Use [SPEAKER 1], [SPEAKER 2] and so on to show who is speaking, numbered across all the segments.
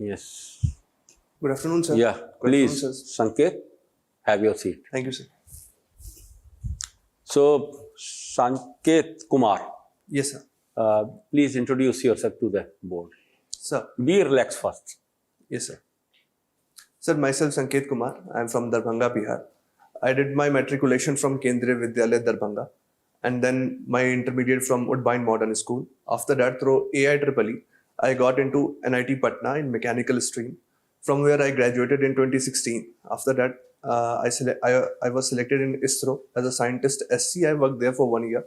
[SPEAKER 1] Yes.
[SPEAKER 2] Good afternoon, sir.
[SPEAKER 1] Yeah,
[SPEAKER 2] Good
[SPEAKER 1] please,
[SPEAKER 2] afternoon, sir.
[SPEAKER 1] Sanket, have your seat.
[SPEAKER 2] Thank you, sir.
[SPEAKER 1] So, Sanket Kumar,
[SPEAKER 2] Yes, sir.
[SPEAKER 1] please introduce yourself to the board.
[SPEAKER 2] Sir.
[SPEAKER 1] Be relaxed first.
[SPEAKER 2] Yes, sir. Sir, myself Sanket Kumar. I am from Darbhanga, Bihar. I did my matriculation from Kendriya Vidyalaya, Darbhanga, and then my intermediate from Woodbine Modern School. After that, through AIEEE, I got into NIT Patna in mechanical stream, from where I graduated in 2016. After that, I was selected in ISRO as a scientist SC. I worked there for 1 year.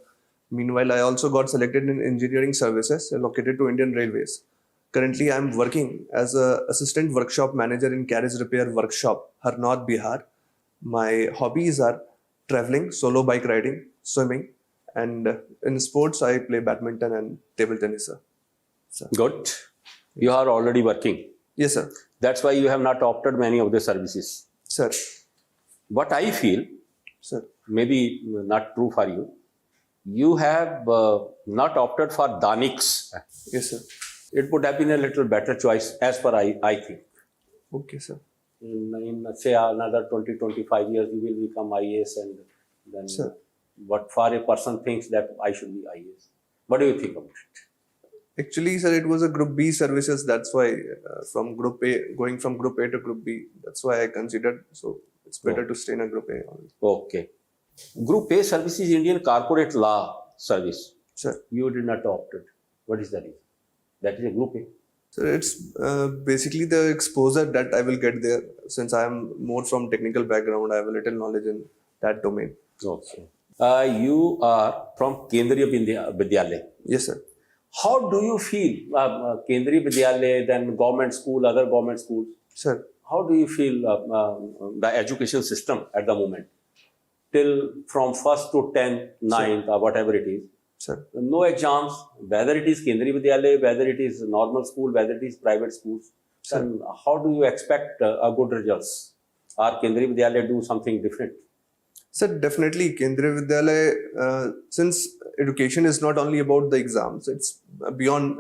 [SPEAKER 2] Meanwhile, I also got selected in engineering services allocated to Indian Railways. Currently, I am working as an assistant workshop manager in carriage repair workshop, Harnaut, Bihar. My hobbies are traveling, solo bike riding, swimming, and in sports, I play badminton and table tennis, sir.
[SPEAKER 1] Good. You are already working.
[SPEAKER 2] Yes, sir.
[SPEAKER 1] That's why you have not opted many of the services.
[SPEAKER 2] Sir.
[SPEAKER 1] What I feel,
[SPEAKER 2] Sir.
[SPEAKER 1] maybe not true for you, you have not opted for Danix.
[SPEAKER 2] Yes, sir.
[SPEAKER 1] It would have been a little better choice as per I think.
[SPEAKER 2] Okay, sir.
[SPEAKER 1] In say another 20-25 years, you will become IAS, and then
[SPEAKER 2] Sir.
[SPEAKER 1] what for a person thinks that I should be IAS. What do you think about it?
[SPEAKER 2] Actually, sir, it was a Group B services. That's why from Group A, going from Group A to Group B, that's why I considered. So it's better to stay in a Group A only.
[SPEAKER 1] Okay. Group A service is Indian Corporate Law Service.
[SPEAKER 2] Sir.
[SPEAKER 1] You did not opt it. What is the reason? That is a Group A.
[SPEAKER 2] So it's basically the exposure that I will get there. Since I am more from technical background, I have a little knowledge in that domain.
[SPEAKER 1] Okay. You are from Kendriya Vidyalaya.
[SPEAKER 2] Yes, sir.
[SPEAKER 1] How do you feel? Kendriya Vidyalaya, then government school, other government schools.
[SPEAKER 2] Sir.
[SPEAKER 1] How do you feel the education system at the moment? Till from 1st to 10th, 9th, or whatever it is.
[SPEAKER 2] Sir.
[SPEAKER 1] No exams, whether it is Kendriya Vidyalaya, whether it is normal school, whether it is private schools.
[SPEAKER 2] Sir.
[SPEAKER 1] Then how do you expect good results? Or Kendriya Vidyalaya do something different?
[SPEAKER 2] Sir, definitely Kendriya Vidyalaya, since education is not only about the exams, it's beyond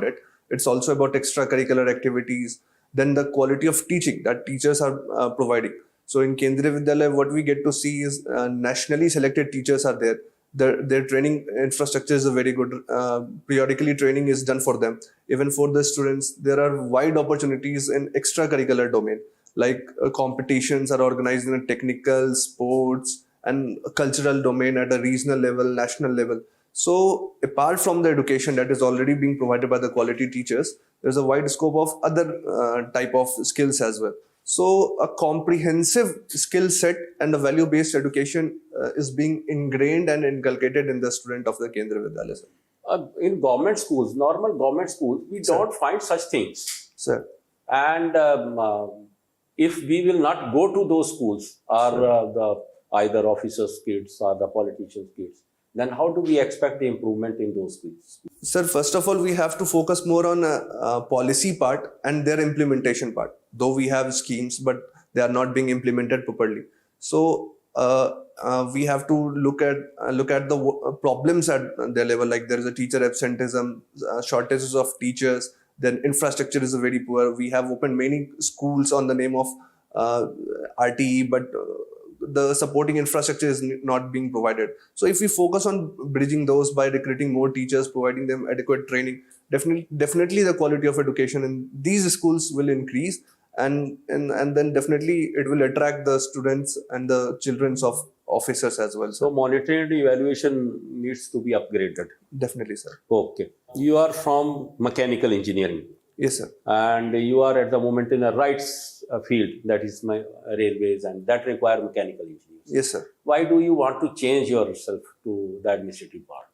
[SPEAKER 2] it. It's also about extracurricular activities, then the quality of teaching that teachers are providing. So in Kendriya Vidyalaya, what we get to see is nationally selected teachers are there. Their training infrastructure is very good. Periodically training is done for them. Even for the students, there are wide opportunities in extracurricular domain. Like competitions are organized in a technical, sports, and cultural domain at a regional level, national level. So apart from the education that is already being provided by the quality teachers, there's a wide scope of other type of skills as well. So a comprehensive skill set and a value-based education is being ingrained and inculcated in the student of the Kendriya Vidyalaya.
[SPEAKER 1] In government schools, normal government schools, we don't find such things.
[SPEAKER 2] Sir.
[SPEAKER 1] And if we will not go to those schools, or the either officers' kids or the politicians' kids, then how do we expect the improvement in those schools?
[SPEAKER 2] Sir, first of all, we have to focus more on policy part and their implementation part. Though we have schemes, but they are not being implemented properly. So we have to look at the problems at their level. Like there is a teacher absenteeism, shortages of teachers. Then infrastructure is very poor. We have opened many schools on the name of RTE, but the supporting infrastructure is not being provided. So if we focus on bridging those by recruiting more teachers, providing them adequate training, definitely the quality of education in these schools will increase, and then definitely it will attract the students and the children of officers as well.
[SPEAKER 1] So monitoring and evaluation needs to be upgraded.
[SPEAKER 2] Definitely, sir.
[SPEAKER 1] Okay. You are from mechanical engineering.
[SPEAKER 2] Yes, sir.
[SPEAKER 1] And you are at the moment in a rights field, that is my railways, and that require mechanical engineers.
[SPEAKER 2] Yes, sir.
[SPEAKER 1] Why do you want to change yourself to the administrative part?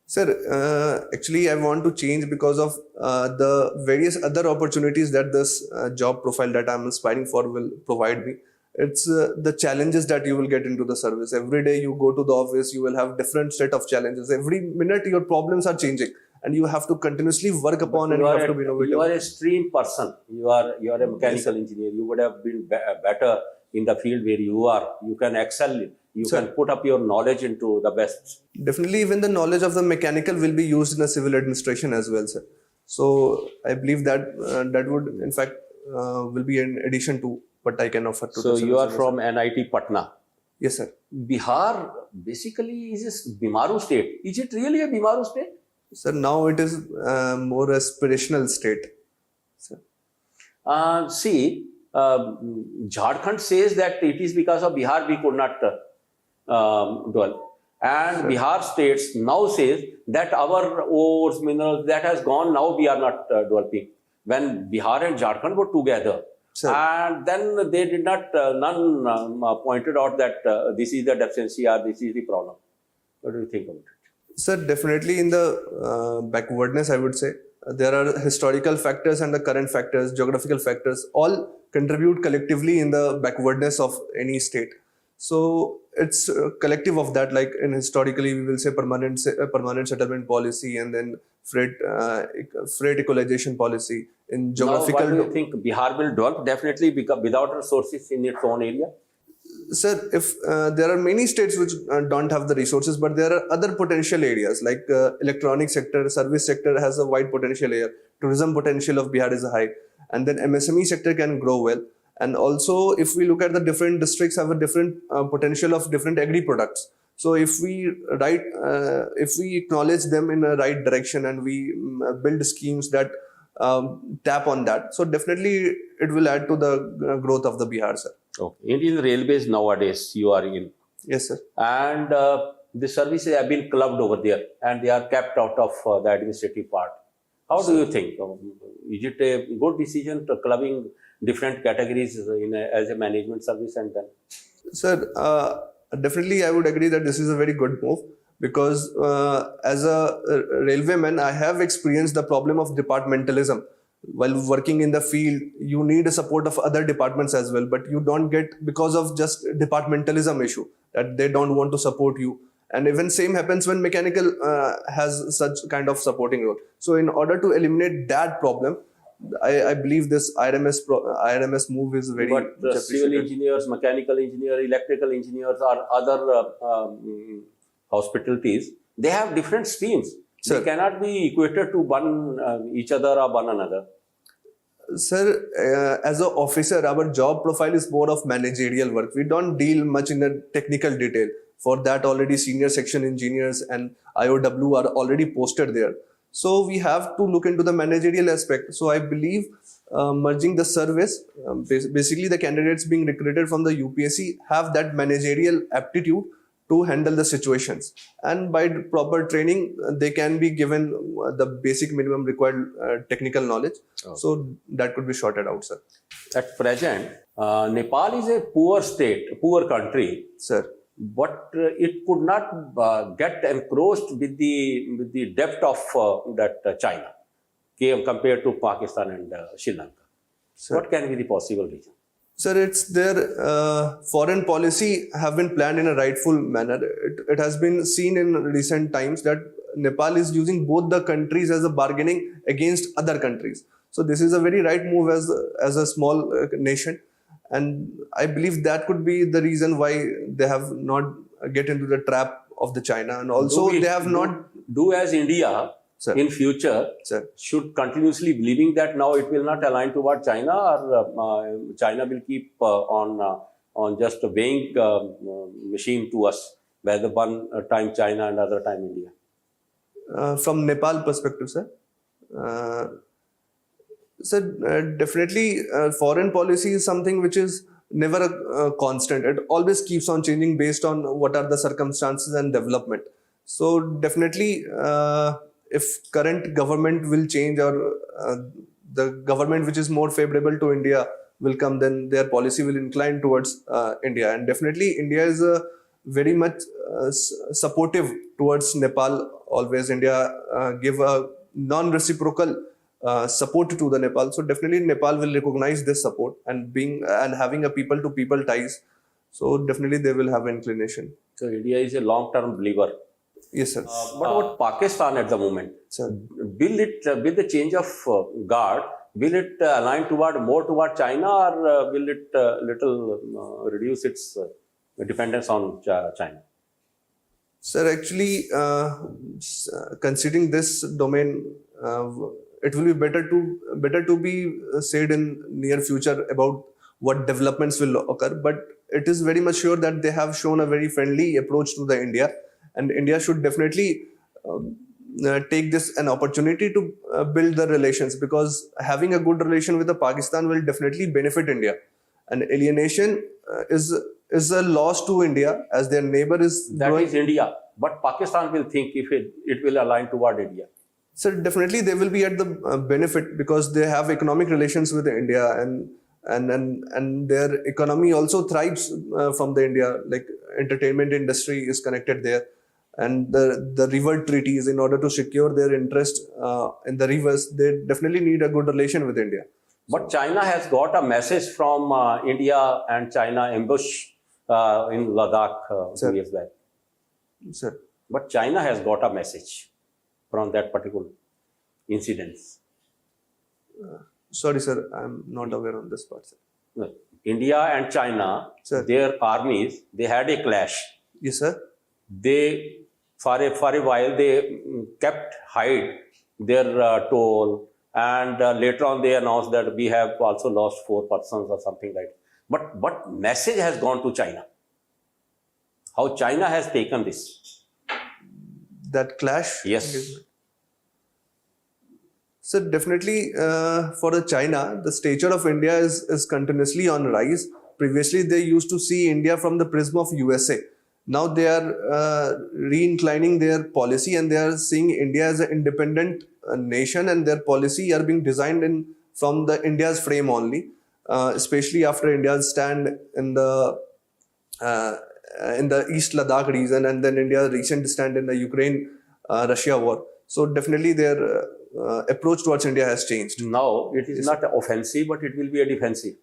[SPEAKER 2] Sir, actually I want to change because of the various other opportunities that this job profile that I'm aspiring for will provide me. It's the challenges that you will get into the service. Every day you go to the office, you will have different set of challenges. Every minute your problems are changing, and you have to continuously work upon, and you have to be innovative.
[SPEAKER 1] You are a stream person. You are a mechanical engineer. You would have been better in the field where you are. You can excel. You can put up your knowledge into the best.
[SPEAKER 2] Definitely, even the knowledge of the mechanical will be used in the civil administration as well, sir. So I believe that that would, in fact, will be in addition to what I can offer to
[SPEAKER 1] So
[SPEAKER 2] the
[SPEAKER 1] you are
[SPEAKER 2] services.
[SPEAKER 1] from NIT Patna.
[SPEAKER 2] Yes, sir.
[SPEAKER 1] Bihar basically is a Bimaru state. Is it really a Bimaru state?
[SPEAKER 2] Sir, now it is more aspirational state. Sir.
[SPEAKER 1] See, Jharkhand says that it is because of Bihar we could not dwell. And
[SPEAKER 2] Sure.
[SPEAKER 1] Bihar states now says that our ores, minerals, that has gone, now we are not developing. When Bihar and Jharkhand were together,
[SPEAKER 2] Sir.
[SPEAKER 1] and then they did not, none pointed out that this is the deficiency or this is the problem. What do you think about it?
[SPEAKER 2] Sir, definitely in the backwardness, I would say. There are historical factors and the current factors, geographical factors, all contribute collectively in the backwardness of any state. So it's collective of that, like in historically, we will say permanent settlement policy and then freight equalization policy. In geographical.
[SPEAKER 1] Now, why do you think Bihar will develop? Definitely because without resources in its own area.
[SPEAKER 2] Sir, if there are many states which don't have the resources, but there are other potential areas like electronic sector, service sector has a wide potential area. Tourism potential of Bihar is high, and then MSME sector can grow well. And also, if we look at the different districts have a different potential of different agri products. So if we acknowledge them in a right direction and we build schemes that tap on that, so definitely it will add to the growth of the Bihar, sir.
[SPEAKER 1] Okay. Indian Railways nowadays you are in.
[SPEAKER 2] Yes, sir.
[SPEAKER 1] And the services have been clubbed over there and they are kept out of the administrative part. How do you think? Is it a good decision to clubbing different categories as a management service and then?
[SPEAKER 2] Sir, definitely I would agree that this is a very good move because as a railwayman, I have experienced the problem of departmentalism. While working in the field, you need a support of other departments as well, but you don't get because of just departmentalism issue that they don't want to support you. And even same happens when mechanical has such kind of supporting role. So in order to eliminate that problem, I believe this IRMS move is very
[SPEAKER 1] But
[SPEAKER 2] much
[SPEAKER 1] civil
[SPEAKER 2] appreciated.
[SPEAKER 1] engineers, mechanical engineers, electrical engineers or other hospitalities, they have different streams.
[SPEAKER 2] Sir.
[SPEAKER 1] They cannot be equated to one each other or one another.
[SPEAKER 2] Sir, as an officer, our job profile is more of managerial work. We don't deal much in the technical detail. For that, already senior section engineers and IOW are already posted there. So we have to look into the managerial aspect. So I believe merging the service, basically the candidates being recruited from the UPSC have that managerial aptitude to handle the situations, and by proper training they can be given the basic minimum required technical knowledge. So that could be sorted out, sir.
[SPEAKER 1] At present, Nepal is a poor state, poor country,
[SPEAKER 2] Sir.
[SPEAKER 1] but it could not get encroached with the depth of that China compared to Pakistan and Sri Lanka.
[SPEAKER 2] Sir.
[SPEAKER 1] What can be the possible reason?
[SPEAKER 2] Sir, it's their foreign policy have been planned in a rightful manner. It has been seen in recent times that Nepal is using both the countries as a bargaining against other countries. So this is a very right move as a small nation. And I believe that could be the reason why they have not get into the trap of the China. And also they have not...
[SPEAKER 1] Do as India,
[SPEAKER 2] Sir.
[SPEAKER 1] in future,
[SPEAKER 2] Sir.
[SPEAKER 1] should continuously believing that now it will not align toward China, or China will keep on just a weighing machine to us, whether one time China and other time India.
[SPEAKER 2] From Nepal perspective, sir. Definitely foreign policy is something which is never a constant. It always keeps on changing based on what are the circumstances and development. So definitely if current government will change or the government which is more favorable to India will come, then their policy will incline towards India. And definitely India is very much supportive towards Nepal. Always India give a non-reciprocal support to the Nepal. So definitely Nepal will recognize this support and having a people-to-people ties. So definitely they will have inclination.
[SPEAKER 1] So India is a long-term believer.
[SPEAKER 2] Yes, sir.
[SPEAKER 1] What about Pakistan at the moment?
[SPEAKER 2] Sir.
[SPEAKER 1] Will it, with the change of guard, will it align more toward China, or will it little reduce its dependence on China?
[SPEAKER 2] Sir, actually, considering this domain, it will be better to be said in near future about what developments will occur. But it is very much sure that they have shown a very friendly approach to the India, and India should definitely take this an opportunity to build the relations, because having a good relation with the Pakistan will definitely benefit India. And alienation is a loss to India, as their neighbor is
[SPEAKER 1] That
[SPEAKER 2] growing.
[SPEAKER 1] is India. But Pakistan will think if it will align toward India.
[SPEAKER 2] So definitely they will be at the benefit, because they have economic relations with India, and their economy also thrives from the India. Like entertainment industry is connected there, and the river treaties, in order to secure their interest in the rivers, they definitely need a good relation with India.
[SPEAKER 1] But China has got a message from India and China ambush in Ladakh 2 years back.
[SPEAKER 2] Sir,
[SPEAKER 1] But China has got a message from that particular incidents.
[SPEAKER 2] sorry, sir, I'm not aware on this part, sir.
[SPEAKER 1] No, India and China,
[SPEAKER 2] Sir.
[SPEAKER 1] their armies, they had a clash.
[SPEAKER 2] Yes, sir.
[SPEAKER 1] They, for a while, they kept hide their toll, and later on they announced that we have also lost 4 persons or something like that. But message has gone to China. How China has taken this?
[SPEAKER 2] That clash.
[SPEAKER 1] Yes.
[SPEAKER 2] So definitely for the China, the stature of India is continuously on rise. Previously, they used to see India from the prism of USA. Now they are re-inclining their policy, and they are seeing India as an independent nation, and their policy are being designed from the India's frame only, especially after India's stand in the East Ladakh region, and then India's recent stand in the Ukraine-Russia war. So definitely their approach towards India has changed.
[SPEAKER 1] Now it is not offensive, but it will be a defensive.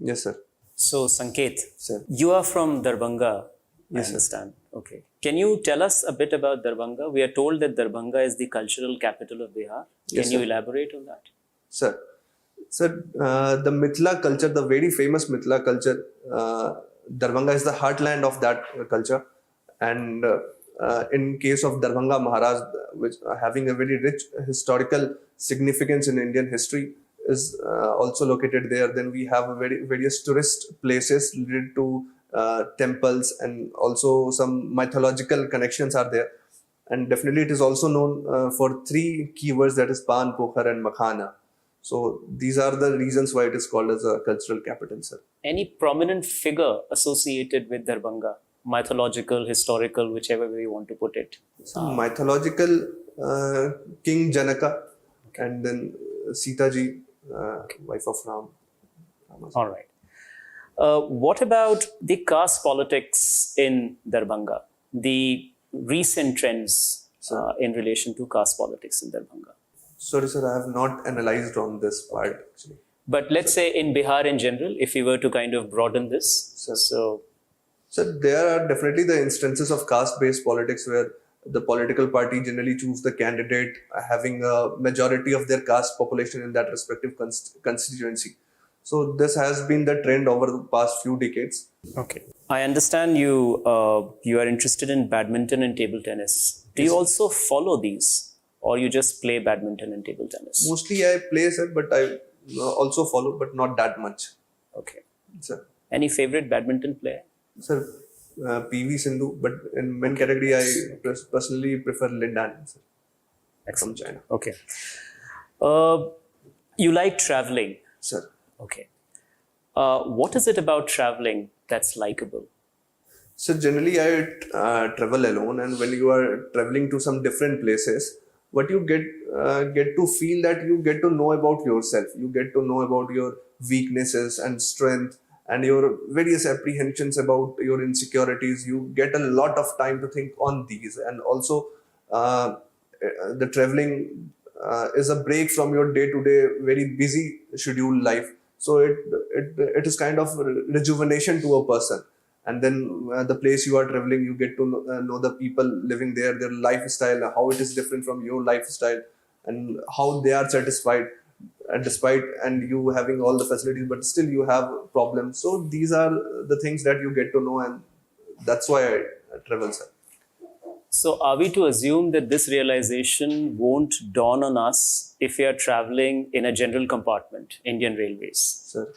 [SPEAKER 2] Yes, sir.
[SPEAKER 3] So, Sanket,
[SPEAKER 2] Sir.
[SPEAKER 3] you are from Darbhanga,
[SPEAKER 2] Yes,
[SPEAKER 3] I
[SPEAKER 2] sir.
[SPEAKER 3] understand. Okay. Can you tell us a bit about Darbhanga? We are told that Darbhanga is the cultural capital of Bihar.
[SPEAKER 2] Yes,
[SPEAKER 3] Can you
[SPEAKER 2] sir.
[SPEAKER 3] elaborate on that?
[SPEAKER 2] Sir, the Mithila culture, the very famous Mithila culture, Darbhanga is the heartland of that culture. And in case of Darbhanga Maharaj, which having a very rich historical significance in Indian history, is also located there. Then we have various tourist places related to temples, and also some mythological connections are there. And definitely it is also known for 3 keywords, that is Pan, Pokhar and Makhana. So these are the reasons why it is called as a cultural capital, sir.
[SPEAKER 3] Any prominent figure associated with Darbhanga? Mythological, historical, whichever way you want to put it.
[SPEAKER 2] Mythological King Janaka, and then Sita ji, wife of Ram.
[SPEAKER 3] All right. What about the caste politics in Darbhanga? The recent trends in relation to caste politics in Darbhanga?
[SPEAKER 2] Sorry, sir, I have not analyzed on this part actually.
[SPEAKER 3] But let's say in Bihar in general, if we were to kind of broaden this.
[SPEAKER 2] Sir.
[SPEAKER 3] So,
[SPEAKER 2] There are definitely the instances of caste-based politics where the political party generally choose the candidate having a majority of their caste population in that respective constituency. So this has been the trend over the past few decades.
[SPEAKER 3] okay. I understand you are interested in badminton and table tennis. Do you also follow these, or you just play badminton and table tennis?
[SPEAKER 2] Mostly I play, sir, but I also follow, but not that much.
[SPEAKER 3] Okay.
[SPEAKER 2] Sir,
[SPEAKER 3] Any favorite badminton player?
[SPEAKER 2] sir, PV Sindhu, but in men category, I personally prefer Lin Dan, sir, from China.
[SPEAKER 3] Okay. You like traveling.
[SPEAKER 2] Sir,
[SPEAKER 3] Okay. What is it about traveling that's likable?
[SPEAKER 2] so generally I travel alone, and when you are traveling to some different places, what you get to feel that you get to know about yourself. You get to know about your weaknesses and strength, and your various apprehensions about your insecurities. You get a lot of time to think on these, and also the traveling is a break from your day-to-day very busy scheduled life. So it is kind of rejuvenation to a person. And then the place you are traveling, you get to know the people living there, their lifestyle, how it is different from your lifestyle, and how they are satisfied. And despite and you having all the facilities, but still you have problems. So these are the things that you get to know, and that's why I travel, sir.
[SPEAKER 3] So are we to assume that this realization won't dawn on us if we are traveling in a general compartment, Indian Railways?
[SPEAKER 2] Sir.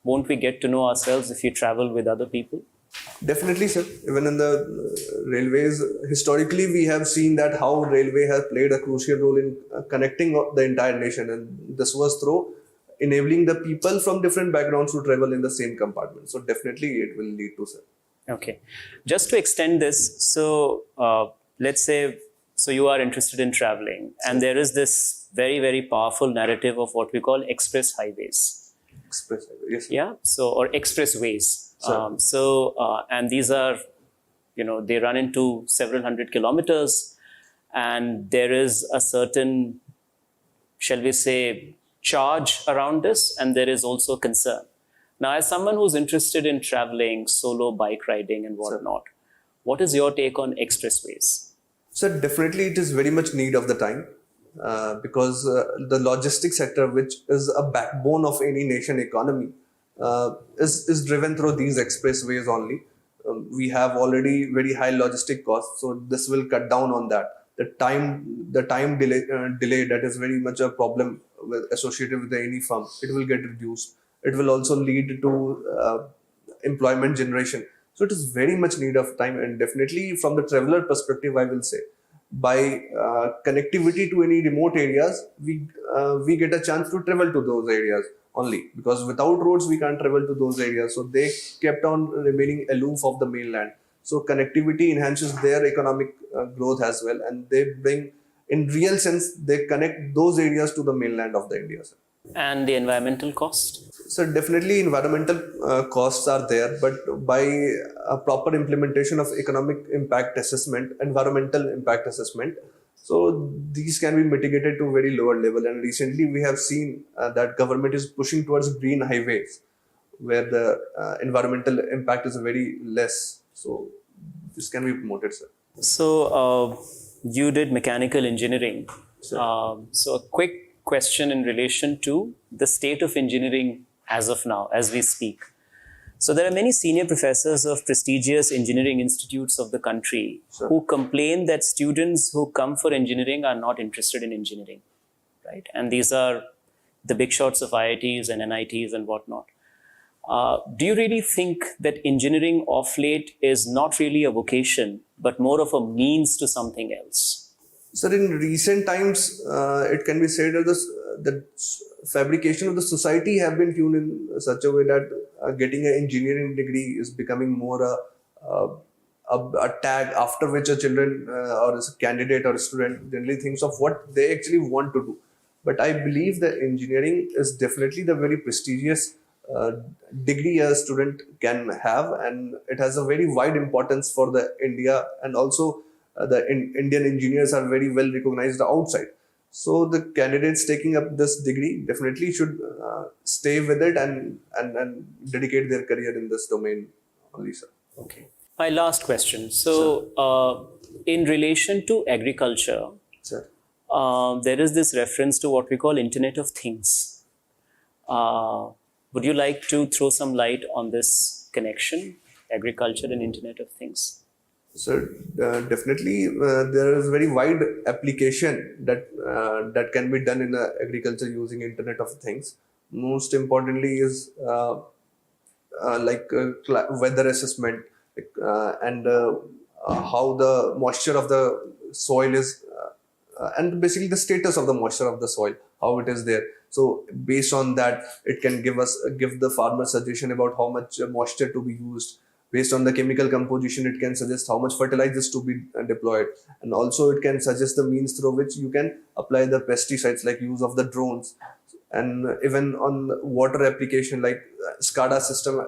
[SPEAKER 3] Won't we get to know ourselves if you travel with other people?
[SPEAKER 2] Definitely, sir. Even in the railways, historically, we have seen that how railway has played a crucial role in connecting the entire nation, and this was through enabling the people from different backgrounds to travel in the same compartment. So definitely, it will lead to, sir.
[SPEAKER 3] Okay. Just to extend this, so let's say, so you are interested in traveling, and there is this very, very powerful narrative of what we call express highways.
[SPEAKER 2] Express highway, yes, sir.
[SPEAKER 3] Yeah. So, or expressways.
[SPEAKER 2] Sure.
[SPEAKER 3] And these are, they run into several hundred kilometers, and there is a certain, shall we say, charge around this, and there is also concern. Now, as someone who's interested in traveling, solo bike riding and whatnot, what is your take on expressways?
[SPEAKER 2] So definitely it is very much need of the time because the logistics sector, which is a backbone of any nation economy, is driven through these expressways only. We have already very high logistic costs, so this will cut down on that. The time delay that is very much a problem associated with any firm. It will get reduced. It will also lead to employment generation. So it is very much need of time, and definitely from the traveler perspective, I will say, by connectivity to any remote areas, we get a chance to travel to those areas only, because without roads we can't travel to those areas. So they kept on remaining aloof of the mainland. So connectivity enhances their economic growth as well, and they bring, in real sense, they connect those areas to the mainland of the India. Sir.
[SPEAKER 3] And the environmental cost?
[SPEAKER 2] So definitely environmental costs are there, but by a proper implementation of economic impact assessment, environmental impact assessment, so these can be mitigated to very lower level. And recently we have seen that government is pushing towards green highways, where the environmental impact is very less. So this can be promoted, sir.
[SPEAKER 3] So you did mechanical engineering.
[SPEAKER 2] Sure.
[SPEAKER 3] So a quick question in relation to the state of engineering as of now, as we speak. So there are many senior professors of prestigious engineering institutes of the country
[SPEAKER 2] Sure.
[SPEAKER 3] who complain that students who come for engineering are not interested in engineering, right? And these are the big shots of IITs and NITs and whatnot. Do you really think that engineering of late is not really a vocation, but more of a means to something else?
[SPEAKER 2] Sir, in recent times, it can be said that the fabrication of the society have been tuned in such a way that getting an engineering degree is becoming more a tag after which a children or a candidate or a student generally thinks of what they actually want to do. But I believe that engineering is definitely the very prestigious degree a student can have, and it has a very wide importance for the India, and also the Indian engineers are very well recognized outside. So the candidates taking up this degree definitely should stay with it and dedicate their career in this domain only, sir.
[SPEAKER 3] Okay. My last question. So in relation to agriculture,
[SPEAKER 2] Sir.
[SPEAKER 3] There is this reference to what we call Internet of Things. Would you like to throw some light on this connection, agriculture and Internet of Things?
[SPEAKER 2] So definitely there is very wide application that can be done in agriculture using Internet of Things. Most importantly is weather assessment and how the moisture of the soil is and basically the status of the moisture of the soil, how it is there. So based on that, it can give the farmer suggestion about how much moisture to be used. Based on the chemical composition, it can suggest how much fertilizers to be deployed. And also it can suggest the means through which you can apply the pesticides, like use of the drones. And even on water application, like SCADA system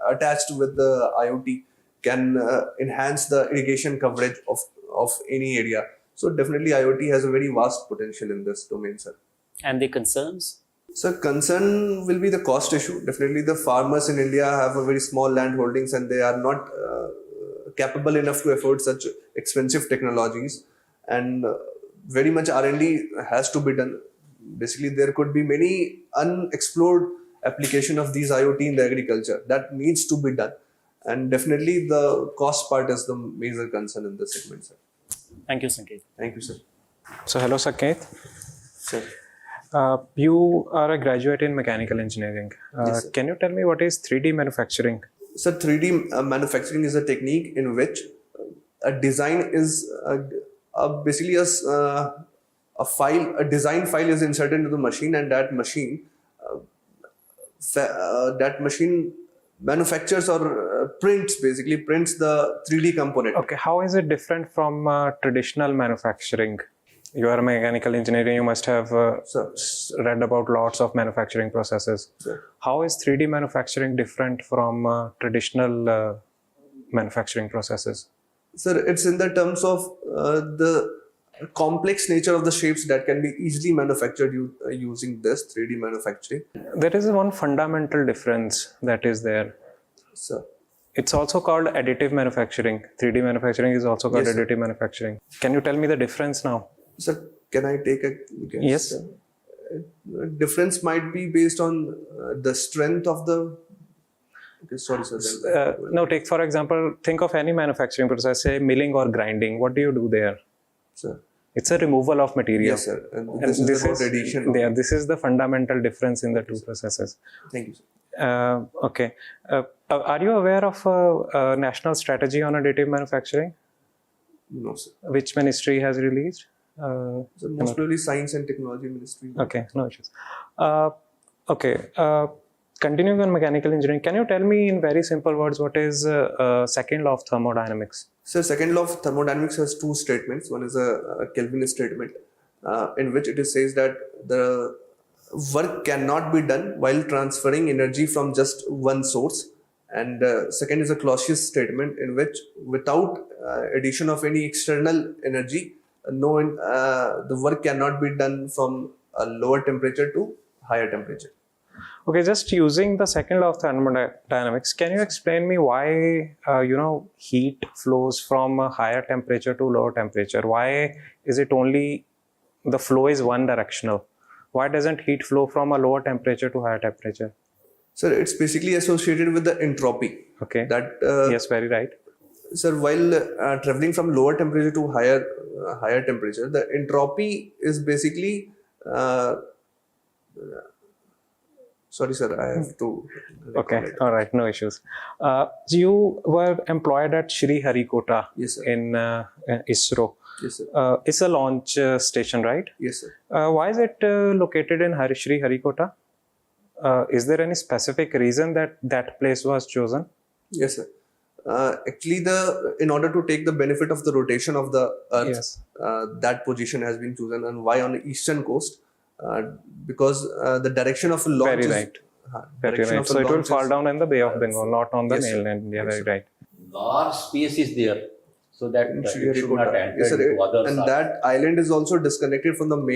[SPEAKER 2] attached with the IoT can enhance the irrigation coverage of any area. So definitely IoT has a very vast potential in this domain, sir.
[SPEAKER 3] And the concerns?
[SPEAKER 2] So concern will be the cost issue. Definitely the farmers in India have a very small land holdings and they are not capable enough to afford such expensive technologies, and very much R&D has to be done. Basically there could be many unexplored application of these IoT in the agriculture that needs to be done. And definitely the cost part is the major concern in this segment, sir.
[SPEAKER 3] Thank you, Sanket.
[SPEAKER 2] Thank you, sir.
[SPEAKER 4] So hello Sanket.
[SPEAKER 2] Sir.
[SPEAKER 4] You are a graduate in mechanical engineering.
[SPEAKER 2] Yes, sir.
[SPEAKER 4] Can you tell me what is 3D manufacturing?
[SPEAKER 2] So 3D manufacturing is a technique in which a design is basically a file, a design file is inserted into the machine, and that machine manufactures or prints the 3D component.
[SPEAKER 4] Okay, how is it different from traditional manufacturing? You are a mechanical engineer, you must have read about lots of manufacturing processes.
[SPEAKER 2] Sir.
[SPEAKER 4] How is 3D manufacturing different from traditional manufacturing processes?
[SPEAKER 2] Sir, it's in the terms of the complex nature of the shapes that can be easily manufactured using this 3D manufacturing.
[SPEAKER 4] There is one fundamental difference that is there.
[SPEAKER 2] Sir.
[SPEAKER 4] It's also called additive manufacturing. 3D manufacturing is also called
[SPEAKER 2] Yes, sir.
[SPEAKER 4] additive manufacturing. Can you tell me the difference now?
[SPEAKER 2] Sir, can I take a guess?
[SPEAKER 4] Yes.
[SPEAKER 2] Sir? Difference might be based on the strength of the. Okay, sorry, sir.
[SPEAKER 4] No, take for example, think of any manufacturing process, say milling or grinding. What do you do there?
[SPEAKER 2] Sir.
[SPEAKER 4] It's a removal of material.
[SPEAKER 2] Yes, sir. And this is about addition.
[SPEAKER 4] This is the fundamental difference in the two processes.
[SPEAKER 2] Thank you, sir.
[SPEAKER 4] Okay. Are you aware of a national strategy on additive manufacturing?
[SPEAKER 2] No, sir.
[SPEAKER 4] Which ministry has released?
[SPEAKER 2] So most probably Science and Technology Ministry.
[SPEAKER 4] Okay, no issues. Continuing on mechanical engineering, can you tell me in very simple words what is second law of thermodynamics?
[SPEAKER 2] So second law of thermodynamics has two statements. One is a Kelvin statement in which it says that the work cannot be done while transferring energy from just one source. And second is a Clausius statement in which without addition of any external energy, the work cannot be done from a lower temperature to higher temperature.
[SPEAKER 4] Okay, just using the second law of thermodynamics, can you explain me why heat flows from a higher temperature to lower temperature? Why is it only the flow is one directional? Why doesn't heat flow from a lower temperature to higher temperature?
[SPEAKER 2] Sir, it's basically associated with the entropy.
[SPEAKER 4] Okay.
[SPEAKER 2] That
[SPEAKER 4] yes, very right.
[SPEAKER 2] Sir, while traveling from lower temperature to higher temperature, the entropy is basically. Sorry, sir, I have to.
[SPEAKER 4] Okay, all right, no issues. You were employed at Sriharikota
[SPEAKER 2] Yes, sir.
[SPEAKER 4] in ISRO.
[SPEAKER 2] Yes, sir.
[SPEAKER 4] It's a launch station, right?
[SPEAKER 2] Yes, sir.
[SPEAKER 4] Why is it located in Sriharikota? Is there any specific reason that place was chosen?
[SPEAKER 2] Yes, sir. Actually, in order to take the benefit of the rotation of the Earth,
[SPEAKER 4] Yes.
[SPEAKER 2] that position has been chosen. And why on the eastern coast? Because the direction of launch
[SPEAKER 4] Very
[SPEAKER 2] is
[SPEAKER 4] right. Very
[SPEAKER 2] direction
[SPEAKER 4] right.
[SPEAKER 2] of a
[SPEAKER 4] So it will
[SPEAKER 2] launch
[SPEAKER 4] fall
[SPEAKER 2] is-
[SPEAKER 4] down in the Bay of Bengal, not on the
[SPEAKER 2] Yes, sir.
[SPEAKER 4] mainland India.
[SPEAKER 2] Yes,
[SPEAKER 4] Very
[SPEAKER 2] sir.
[SPEAKER 4] right.
[SPEAKER 1] Large space is there, so that it should not enter
[SPEAKER 2] Yes, sir.
[SPEAKER 1] into others.
[SPEAKER 2] And that island is also disconnected from the main